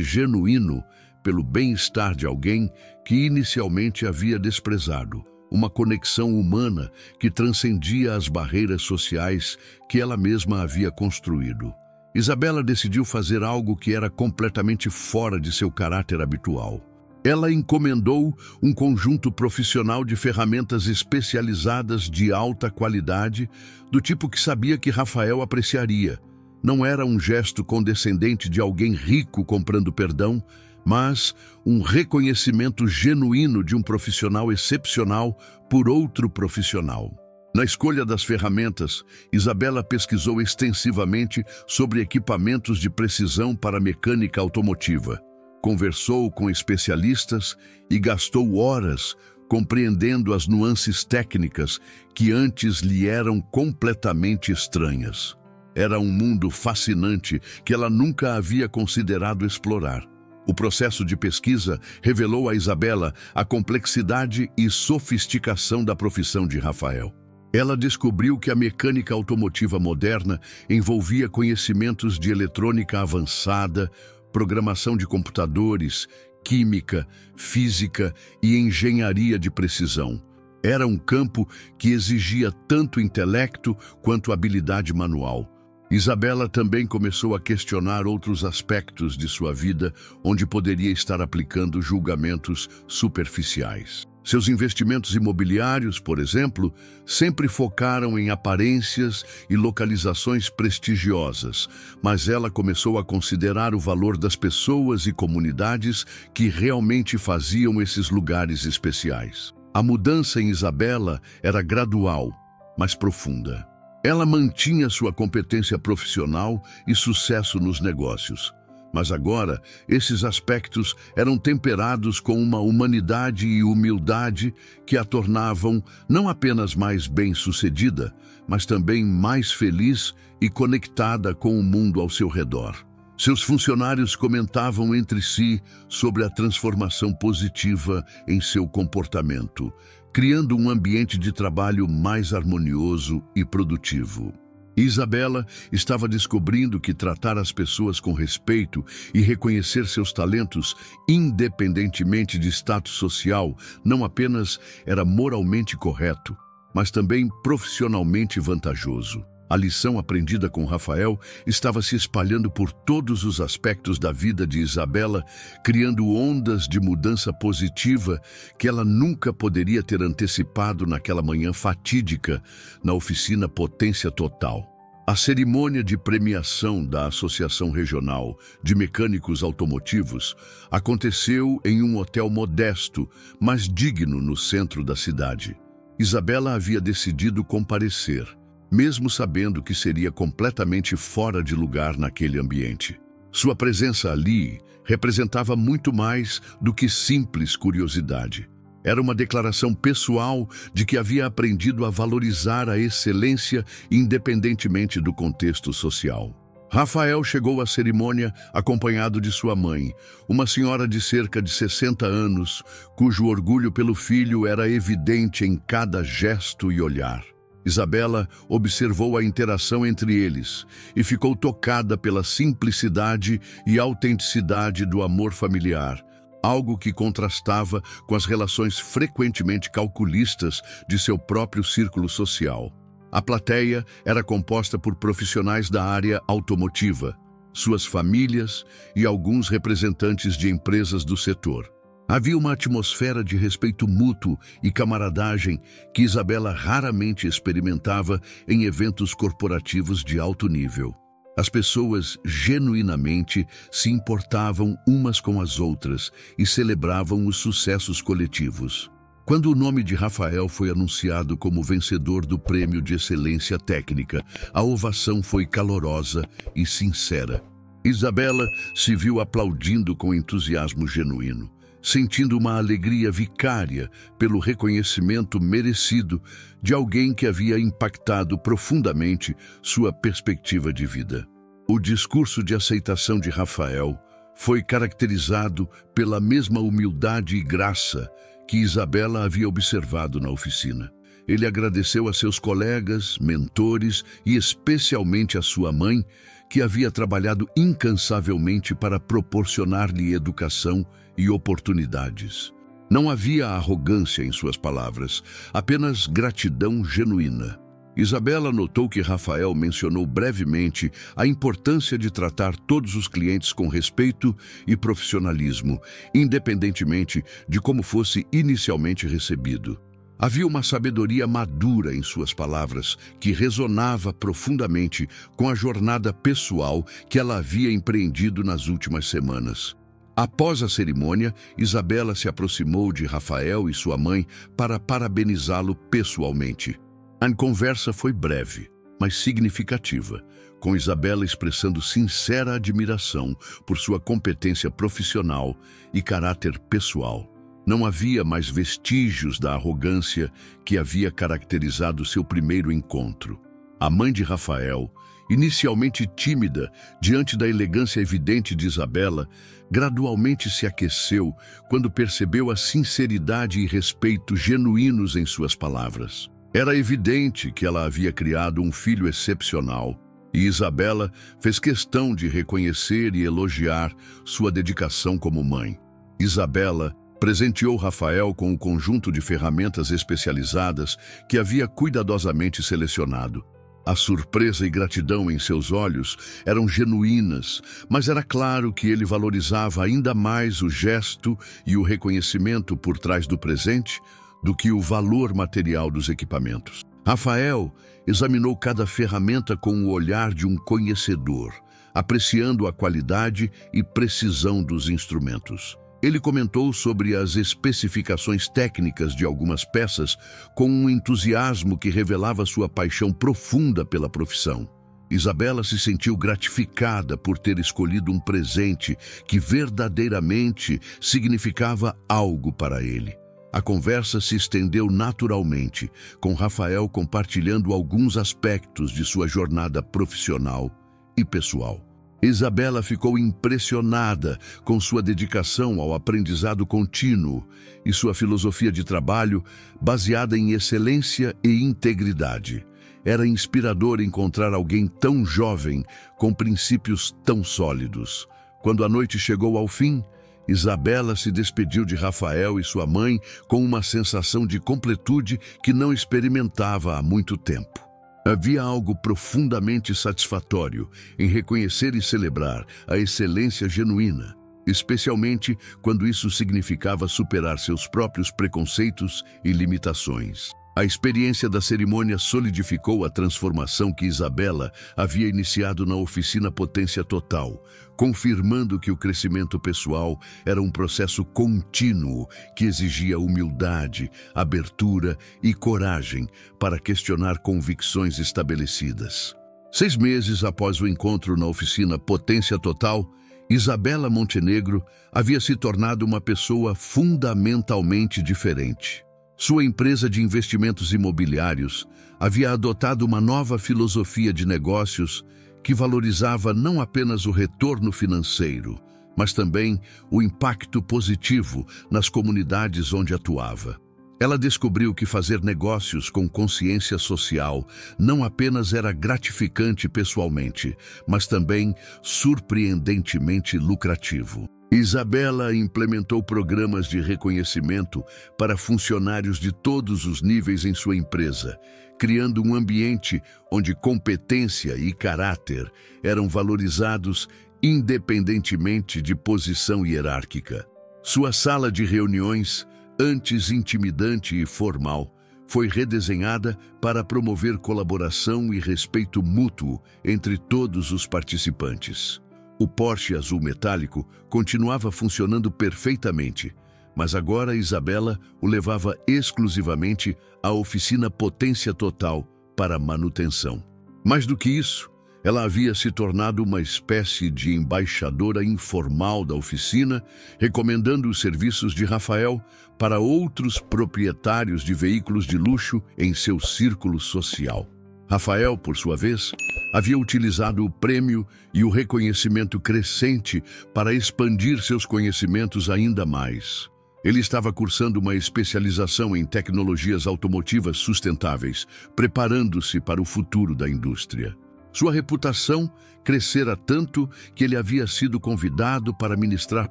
genuíno pelo bem-estar de alguém que inicialmente havia desprezado, uma conexão humana que transcendia as barreiras sociais que ela mesma havia construído. Isabela decidiu fazer algo que era completamente fora de seu caráter habitual. Ela encomendou um conjunto profissional de ferramentas especializadas de alta qualidade, do tipo que sabia que Rafael apreciaria. Não era um gesto condescendente de alguém rico comprando perdão, mas um reconhecimento genuíno de um profissional excepcional por outro profissional. Na escolha das ferramentas, Isabela pesquisou extensivamente sobre equipamentos de precisão para mecânica automotiva. Conversou com especialistas e gastou horas compreendendo as nuances técnicas que antes lhe eram completamente estranhas. Era um mundo fascinante que ela nunca havia considerado explorar. O processo de pesquisa revelou a Isabela a complexidade e sofisticação da profissão de Rafael. Ela descobriu que a mecânica automotiva moderna envolvia conhecimentos de eletrônica avançada, programação de computadores, química, física e engenharia de precisão. Era um campo que exigia tanto intelecto quanto habilidade manual. Isabela também começou a questionar outros aspectos de sua vida onde poderia estar aplicando julgamentos superficiais. Seus investimentos imobiliários, por exemplo, sempre focaram em aparências e localizações prestigiosas, mas ela começou a considerar o valor das pessoas e comunidades que realmente faziam esses lugares especiais. A mudança em Isabela era gradual, mas profunda. Ela mantinha sua competência profissional e sucesso nos negócios. Mas agora, esses aspectos eram temperados com uma humanidade e humildade que a tornavam não apenas mais bem-sucedida, mas também mais feliz e conectada com o mundo ao seu redor. Seus funcionários comentavam entre si sobre a transformação positiva em seu comportamento, criando um ambiente de trabalho mais harmonioso e produtivo. Isabela estava descobrindo que tratar as pessoas com respeito e reconhecer seus talentos, independentemente de status social, não apenas era moralmente correto, mas também profissionalmente vantajoso. A lição aprendida com Rafael estava se espalhando por todos os aspectos da vida de Isabela, criando ondas de mudança positiva que ela nunca poderia ter antecipado naquela manhã fatídica na oficina Potência Total. A cerimônia de premiação da Associação Regional de Mecânicos Automotivos aconteceu em um hotel modesto, mas digno no centro da cidade. Isabela havia decidido comparecer, mesmo sabendo que seria completamente fora de lugar naquele ambiente. Sua presença ali representava muito mais do que simples curiosidade. Era uma declaração pessoal de que havia aprendido a valorizar a excelência independentemente do contexto social. Rafael chegou à cerimônia acompanhado de sua mãe, uma senhora de cerca de 60 anos, cujo orgulho pelo filho era evidente em cada gesto e olhar. Isabela observou a interação entre eles e ficou tocada pela simplicidade e autenticidade do amor familiar, algo que contrastava com as relações frequentemente calculistas de seu próprio círculo social. A plateia era composta por profissionais da área automotiva, suas famílias e alguns representantes de empresas do setor. Havia uma atmosfera de respeito mútuo e camaradagem que Isabela raramente experimentava em eventos corporativos de alto nível. As pessoas genuinamente se importavam umas com as outras e celebravam os sucessos coletivos. Quando o nome de Rafael foi anunciado como vencedor do Prêmio de Excelência Técnica, a ovação foi calorosa e sincera. Isabela se viu aplaudindo com entusiasmo genuíno, sentindo uma alegria vicária pelo reconhecimento merecido de alguém que havia impactado profundamente sua perspectiva de vida. O discurso de aceitação de Rafael foi caracterizado pela mesma humildade e graça que Isabela havia observado na oficina. Ele agradeceu a seus colegas, mentores e especialmente a sua mãe, que havia trabalhado incansavelmente para proporcionar-lhe educação e oportunidades. Não havia arrogância em suas palavras, apenas gratidão genuína. Isabela notou que Rafael mencionou brevemente a importância de tratar todos os clientes com respeito e profissionalismo, independentemente de como fosse inicialmente recebido. Havia uma sabedoria madura em suas palavras que ressonava profundamente com a jornada pessoal que ela havia empreendido nas últimas semanas. Após a cerimônia, Isabela se aproximou de Rafael e sua mãe para parabenizá-lo pessoalmente. A conversa foi breve, mas significativa, com Isabela expressando sincera admiração por sua competência profissional e caráter pessoal. Não havia mais vestígios da arrogância que havia caracterizado seu primeiro encontro. A mãe de Rafael, inicialmente tímida diante da elegância evidente de Isabela, gradualmente se aqueceu quando percebeu a sinceridade e respeito genuínos em suas palavras. Era evidente que ela havia criado um filho excepcional, e Isabela fez questão de reconhecer e elogiar sua dedicação como mãe. Isabela presenteou Rafael com um conjunto de ferramentas especializadas que havia cuidadosamente selecionado. A surpresa e gratidão em seus olhos eram genuínas, mas era claro que ele valorizava ainda mais o gesto e o reconhecimento por trás do presente do que o valor material dos equipamentos. Rafael examinou cada ferramenta com o olhar de um conhecedor, apreciando a qualidade e precisão dos instrumentos. Ele comentou sobre as especificações técnicas de algumas peças com um entusiasmo que revelava sua paixão profunda pela profissão. Isabela se sentiu gratificada por ter escolhido um presente que verdadeiramente significava algo para ele. A conversa se estendeu naturalmente, com Rafael compartilhando alguns aspectos de sua jornada profissional e pessoal. Isabela ficou impressionada com sua dedicação ao aprendizado contínuo e sua filosofia de trabalho baseada em excelência e integridade. Era inspirador encontrar alguém tão jovem com princípios tão sólidos. Quando a noite chegou ao fim, Isabela se despediu de Rafael e sua mãe com uma sensação de completude que não experimentava há muito tempo. Havia algo profundamente satisfatório em reconhecer e celebrar a excelência genuína, especialmente quando isso significava superar seus próprios preconceitos e limitações. A experiência da cerimônia solidificou a transformação que Isabela havia iniciado na oficina Potência Total, confirmando que o crescimento pessoal era um processo contínuo que exigia humildade, abertura e coragem para questionar convicções estabelecidas. 6 meses após o encontro na oficina Potência Total, Isabela Montenegro havia se tornado uma pessoa fundamentalmente diferente. Sua empresa de investimentos imobiliários havia adotado uma nova filosofia de negócios que valorizava não apenas o retorno financeiro, mas também o impacto positivo nas comunidades onde atuava. Ela descobriu que fazer negócios com consciência social não apenas era gratificante pessoalmente, mas também surpreendentemente lucrativo. Isabela implementou programas de reconhecimento para funcionários de todos os níveis em sua empresa, criando um ambiente onde competência e caráter eram valorizados independentemente de posição hierárquica. Sua sala de reuniões, antes intimidante e formal, foi redesenhada para promover colaboração e respeito mútuo entre todos os participantes. O Porsche azul metálico continuava funcionando perfeitamente, mas agora Isabela o levava exclusivamente à oficina Potência Total para manutenção. Mais do que isso, ela havia se tornado uma espécie de embaixadora informal da oficina, recomendando os serviços de Rafael para outros proprietários de veículos de luxo em seu círculo social. Rafael, por sua vez, havia utilizado o prêmio e o reconhecimento crescente para expandir seus conhecimentos ainda mais. Ele estava cursando uma especialização em tecnologias automotivas sustentáveis, preparando-se para o futuro da indústria. Sua reputação crescera tanto que ele havia sido convidado para ministrar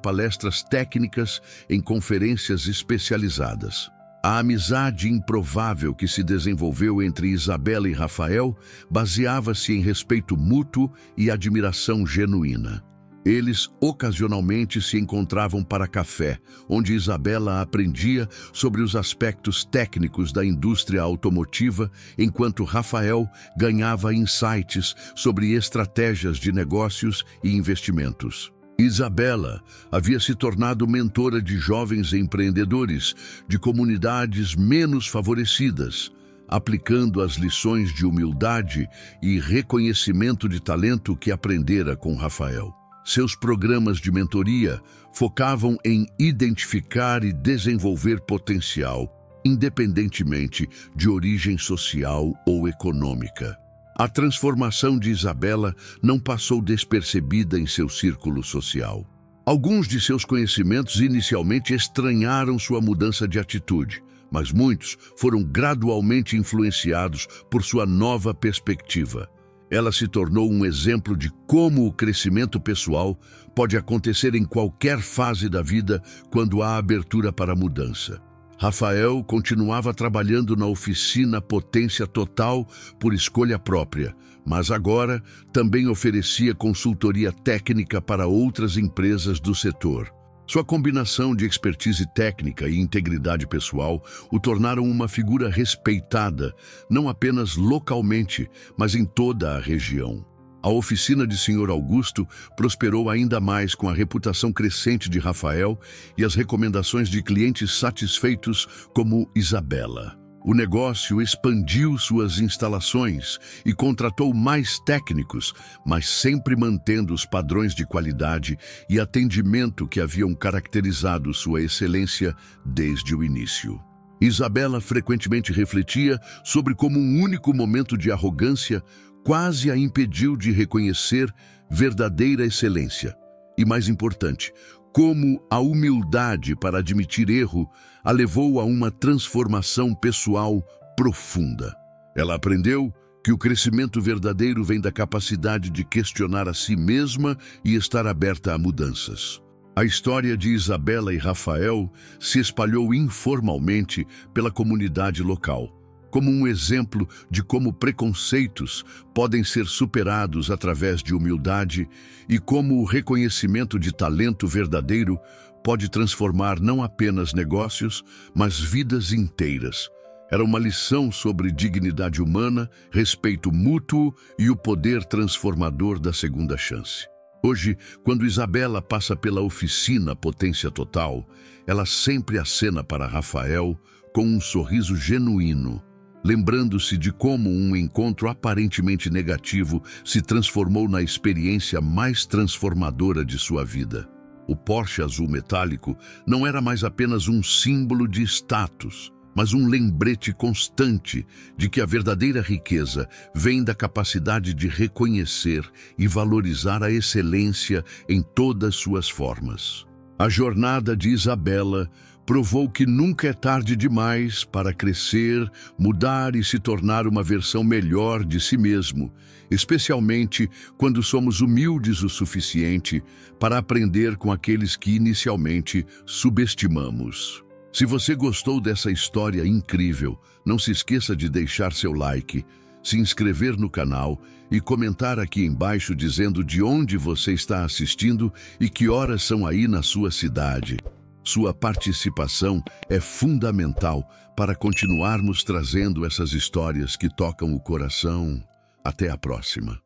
palestras técnicas em conferências especializadas. A amizade improvável que se desenvolveu entre Isabela e Rafael baseava-se em respeito mútuo e admiração genuína. Eles ocasionalmente se encontravam para café, onde Isabela aprendia sobre os aspectos técnicos da indústria automotiva, enquanto Rafael ganhava insights sobre estratégias de negócios e investimentos. Isabela havia se tornado mentora de jovens empreendedores de comunidades menos favorecidas, aplicando as lições de humildade e reconhecimento de talento que aprendera com Rafael. Seus programas de mentoria focavam em identificar e desenvolver potencial, independentemente de origem social ou econômica. A transformação de Isabela não passou despercebida em seu círculo social. Alguns de seus conhecimentos inicialmente estranharam sua mudança de atitude, mas muitos foram gradualmente influenciados por sua nova perspectiva. Ela se tornou um exemplo de como o crescimento pessoal pode acontecer em qualquer fase da vida quando há abertura para a mudança. Rafael continuava trabalhando na oficina Potência Total por escolha própria, mas agora também oferecia consultoria técnica para outras empresas do setor. Sua combinação de expertise técnica e integridade pessoal o tornaram uma figura respeitada, não apenas localmente, mas em toda a região. A oficina de Sr. Augusto prosperou ainda mais com a reputação crescente de Rafael e as recomendações de clientes satisfeitos como Isabela. O negócio expandiu suas instalações e contratou mais técnicos, mas sempre mantendo os padrões de qualidade e atendimento que haviam caracterizado sua excelência desde o início. Isabela frequentemente refletia sobre como um único momento de arrogância quase a impediu de reconhecer verdadeira excelência. E mais importante, como a humildade para admitir erro a levou a uma transformação pessoal profunda. Ela aprendeu que o crescimento verdadeiro vem da capacidade de questionar a si mesma e estar aberta a mudanças. A história de Isabela e Rafael se espalhou informalmente pela comunidade local, como um exemplo de como preconceitos podem ser superados através de humildade e como o reconhecimento de talento verdadeiro pode transformar não apenas negócios, mas vidas inteiras. Era uma lição sobre dignidade humana, respeito mútuo e o poder transformador da segunda chance. Hoje, quando Isabela passa pela oficina Potência Total, ela sempre acena para Rafael com um sorriso genuíno, lembrando-se de como um encontro aparentemente negativo se transformou na experiência mais transformadora de sua vida. O Porsche azul metálico não era mais apenas um símbolo de status, mas um lembrete constante de que a verdadeira riqueza vem da capacidade de reconhecer e valorizar a excelência em todas suas formas. A jornada de Isabela provou que nunca é tarde demais para crescer, mudar e se tornar uma versão melhor de si mesmo, especialmente quando somos humildes o suficiente para aprender com aqueles que inicialmente subestimamos. Se você gostou dessa história incrível, não se esqueça de deixar seu like, se inscrever no canal e comentar aqui embaixo dizendo de onde você está assistindo e que horas são aí na sua cidade. Sua participação é fundamental para continuarmos trazendo essas histórias que tocam o coração. Até a próxima.